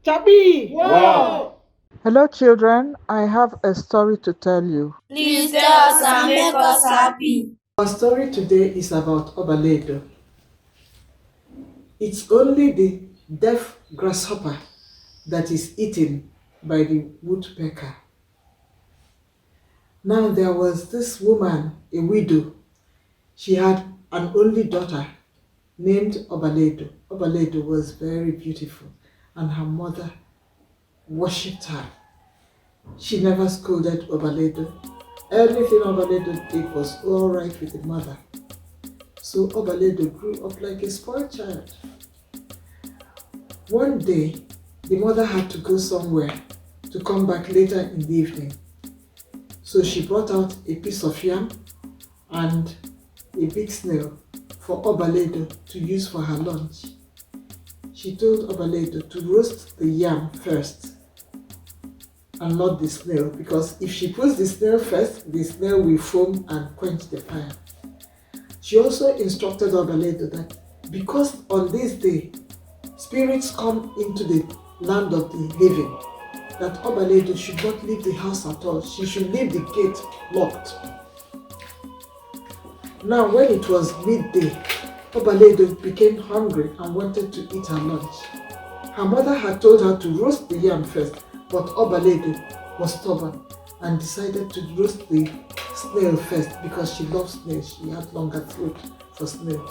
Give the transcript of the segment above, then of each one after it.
Chabi! Wow! Hello, children. I have a story to tell you. Please tell us and make us happy. Our story today is about Obaledo. It's only the deaf grasshopper that is eaten by the woodpecker. Now there was this woman, a widow. She had an only daughter named Obaledo. Obaledo was very beautiful and her mother worshipped her. She never scolded Obaledo. Everything Obaledo did was all right with the mother. So Obaledo grew up like a spoiled child. One day, the mother had to go somewhere to come back later in the evening. So she brought out a piece of yam and a big snail for Obaledo to use for her lunch. She told Obaledo to roast the yam first and not the snail, because if she puts the snail first, the snail will foam and quench the fire. She also instructed Obaledo that because on this day spirits come into the land of the living, that Obaledo should not leave the house at all. She should leave the gate locked. Now when it was midday, Obaledo became hungry and wanted to eat her lunch. Her mother had told her to roast the yam first, but Obaledo was stubborn and decided to roast the snail first because she loved snails. She had longer throat for snail.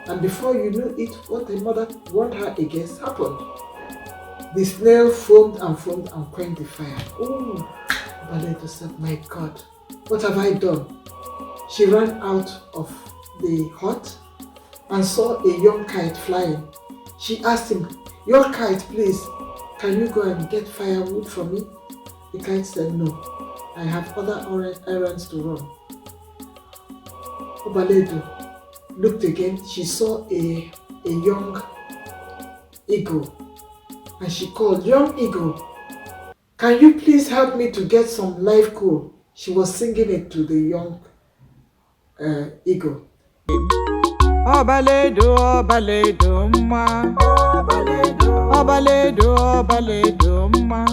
And before you knew it, what the mother warned her against happened. The snail foamed and quenched the fire. Oh, Obaledo said, my God, what have I done? She ran out of the hut and saw a young kite flying. She asked him, your kite, please, can you go and get firewood for me? The kite said, no, I have other errands to run. Obaledo looked again. She saw a young eagle and she called, young eagle, can you please help me to get some live coal? She was singing it to the young eagle. Obaledo, Obaledo, ma. Obaledo, Obaledo, ma.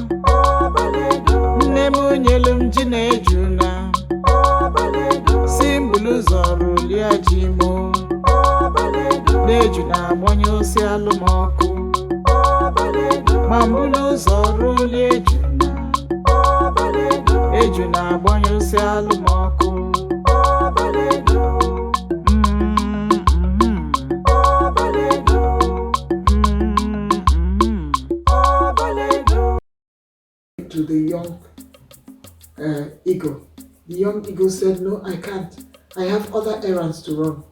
Nemu nyelum jinejuna. Simbulu zoru liajimo. Nejuna monyo si alumoku. Mambulu zoru liejuna. Ejuna monyo si alumoku. To the young eagle. The young eagle said, no, I can't. I have other errands to run.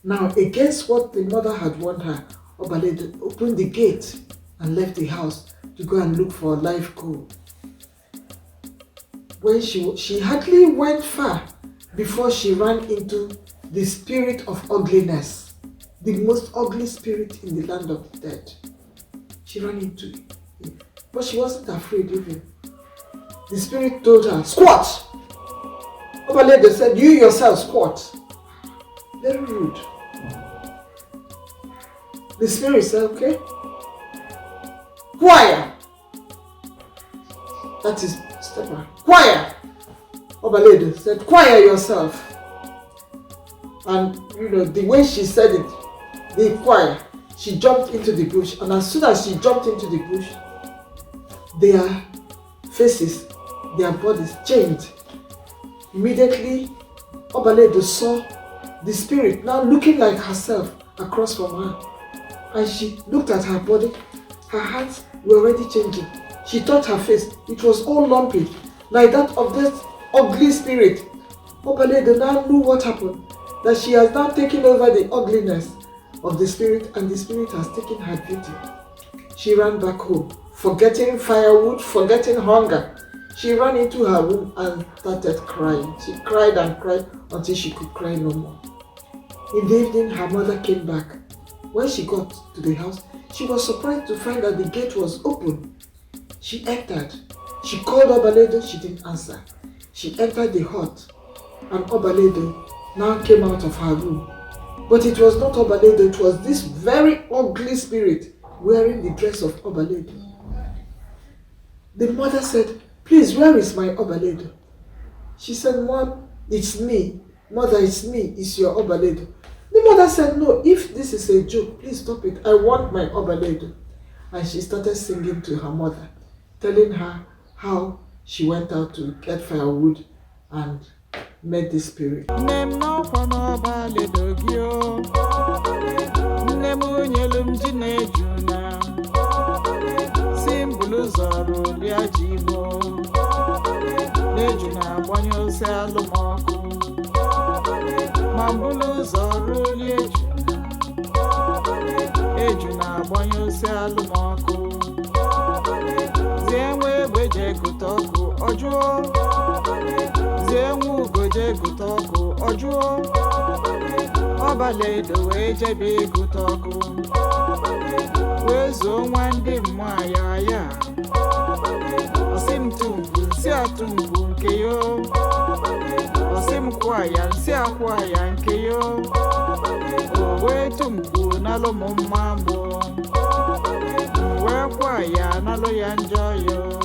Now, against what the mother had warned her, Obaledo opened the gate and left the house to go and look for live coal. When she hardly went far before she ran into the spirit of ugliness, the most ugly spirit in the land of the dead. She ran into it, but she wasn't afraid even. The spirit told her, squat! Obaledo said, you yourself squat. Very rude. The spirit said, okay. Choir! That is stepper. Choir! Obaledo said, choir yourself. And the way she said it, the choir, she jumped into the bush. And as soon as she jumped into the bush, their faces, their bodies changed. Immediately, Obaledo saw the spirit now looking like herself across from her. And she looked at her body. Her hands were already changing. She thought her face, it was all lumpy, like that of this ugly spirit. Obaledo now knew what happened, that she has now taken over the ugliness of the spirit, and the spirit has taken her beauty. She ran back home, forgetting firewood, forgetting hunger. She ran into her room and started crying. She cried and cried until she could cry no more. In the evening, her mother came back. When she got to the house, she was surprised to find that the gate was open. She entered. She called Obaledo, she didn't answer. She entered the hut, and Obaledo now came out of her room. But it was not Obaledo, it was this very ugly spirit wearing the dress of Obaledo. The mother said, please, where is my Obaledo? She said, Mom, it's me. Mother, it's me. It's your Obaledo. The mother said, no, if this is a joke, please stop it. I want my Obaledo. And she started singing to her mother, telling her how she went out to get firewood and met the spirit. Obaledo wejebi kutoku wezo nwande mmaya ya osim tumbu si atumbu nkeyo osim kwaya si akwaya nkeyo owe tumbu nalo mmambo we kwaya nalo ya njoyo.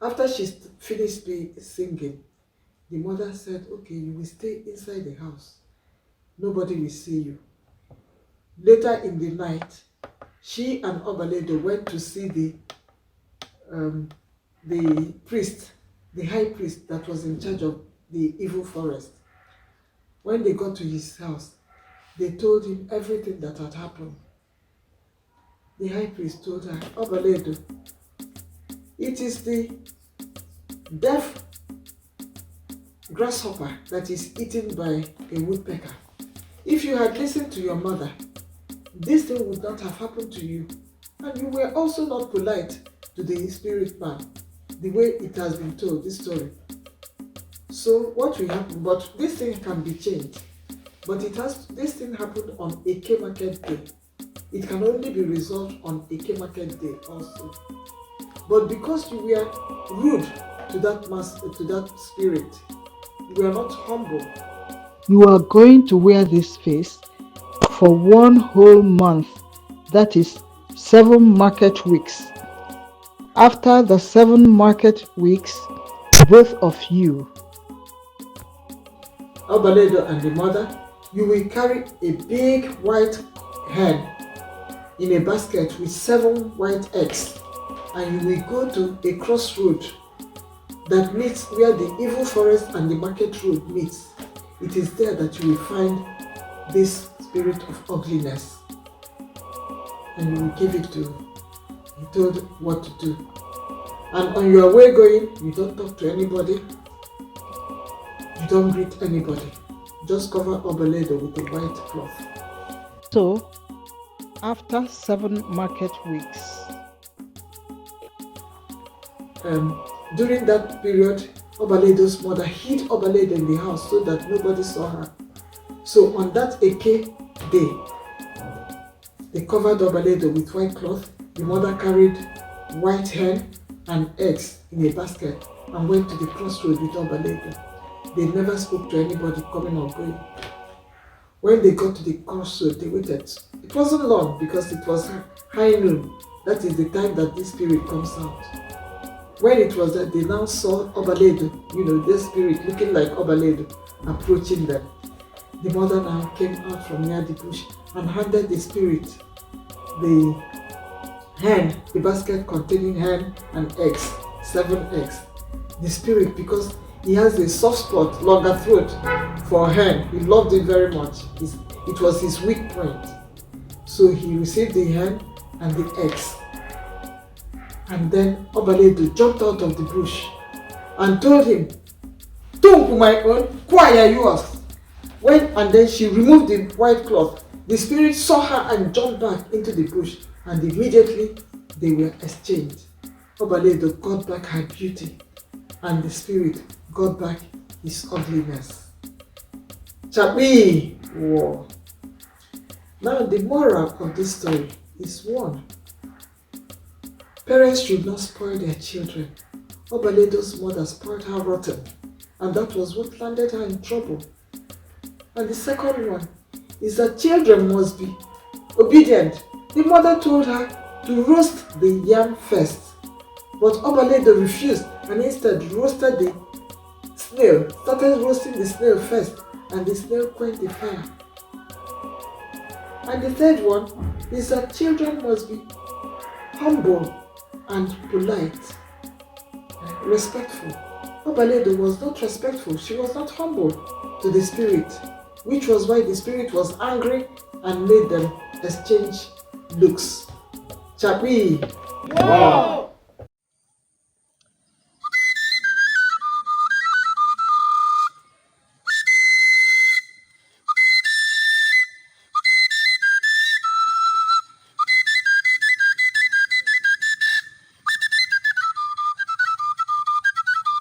After she finished singing, the mother said, okay, you will stay inside the house. Nobody will see you. Later in the night, she and Obaledo went to see the priest, the high priest that was in charge of the evil forest. When they got to his house, they told him everything that had happened. The high priest told her, Obaledo, it is the deaf grasshopper that is eaten by a woodpecker. If you had listened to your mother, this thing would not have happened to you. And you were also not polite to the spirit man, the way it has been told, this story. So what will happen? But this thing can be changed. But this thing happened on Eke Market Day. It can only be resolved on Eke Market Day also. But because you were rude to that spirit, you are not humble. You are going to wear this face for 1 whole month, that is 7 market weeks. After the 7 market weeks, both of you, Obaledo and the mother, you will carry a big white hen in a basket with 7 white eggs, and you will go to a crossroad that meets where the evil forest and the market road meets. It is there that you will find this spirit of ugliness, and you will give it to him. He told what to do. And on your way going, you don't talk to anybody, you don't greet anybody. Just cover Obaledo with a white cloth. So, after 7 market weeks, during that period, Obaledo's mother hid Obaledo in the house so that nobody saw her. So on that Eke day, they covered Obaledo with white cloth. The mother carried white hen and eggs in a basket and went to the crossroad with Obaledo. They never spoke to anybody coming or going. When they got to the crossroad, they waited. It wasn't long because it was high noon. That is the time that this spirit comes out. When it was that, they now saw Obaledo, this spirit looking like Obaledo, approaching them. The mother now came out from near the bush and handed the spirit the hen, the basket containing hen and eggs, 7 eggs. The spirit, because he has a soft spot, longer throat for hen, he loved it very much. It was his weak point. So he received the hen and the eggs. And then Obaledo jumped out of the bush and told him, "Don't my own, why are yours?" And then she removed the white cloth. The spirit saw her and jumped back into the bush, and immediately they were exchanged. Obaledo got back her beauty, and the spirit got back his ugliness. Chapi! War. Now the moral of this story is one. Parents should not spoil their children. Obaledo's mother spoiled her rotten, and that was what landed her in trouble. And the second one is that children must be obedient. The mother told her to roast the yam first, but Obaledo refused and instead roasted the snail, started roasting the snail first, and the snail quenched the fire. And the third one is that children must be humble and polite, respectful. Obaledo was not respectful, she was not humble to the spirit, which was why the spirit was angry and made them exchange looks. Chapi! Wow!